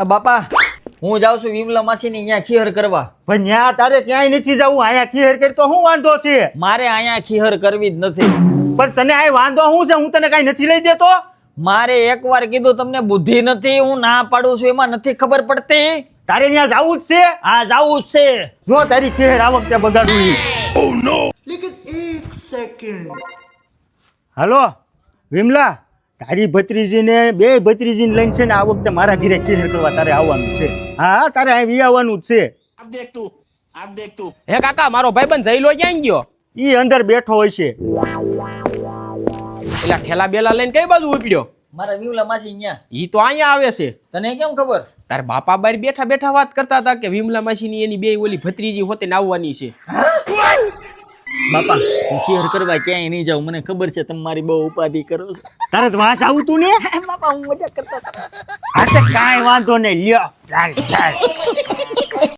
બાપા હું જાઉં છું વિમલા માસીની અહીંયા ખીહર કરવા. પણ ન્યા તારે ક્યાંય નથી જવું, અહીંયા ખીહર કરી તો શું વાંધો છે? મારે અહીંયા ખીહર કરવી જ નથી. પણ તને આ વાંધો શું છે? હું તને કઈ નથી લઈ દેતો. મારે એકવાર કીધું તમને બુદ્ધિ નથી, હું ના પાડું છું એમાં નથી ખબર પડતી. તારે ત્યાં જવું જ છે? હા જાવું જ છે. જો તારી ખીહર આ વખતે બગાડવી. હાલો વિમલા, તારી ભત્રીજીને બે ભત્રીજીને લઈને છે ને આ વખતે મારા ઘરે ખીહર કરવા તારે આવવાનું છે. હા તારે અહીં આવવાનું જ છે. હે કાકા, મારો ભાઈબંધ જઈલો ક્યાં ગયો? ઈ અંદર બેઠો હોય છે. પેલા ઠેલા બેલા લઈને કઈ બાજુ ઉપડ્યો? મારા વિમલા માસી અહીંયા. ઈ તો અહીંયા આવે છે. તને કેમ ખબર? તાર બાપા બાર બેઠા બેઠા વાત કરતા હતા કે વિમલા માસીની એની બે ઓલી ભત્રીજી હોતે ને આવવાની છે. બાપા હું ખીહર કરવા ક્યાંય નહીં જાઉં, મને ખબર છે તમે મારી બહુ ઉપાધિ કરો છો. તારે તો વાંચ આવું તું ને? બાપા હું મજાક કરતા હતા. હા તો કાંઈ વાંધો નહીં, લ્યો ચાલ ચાલ.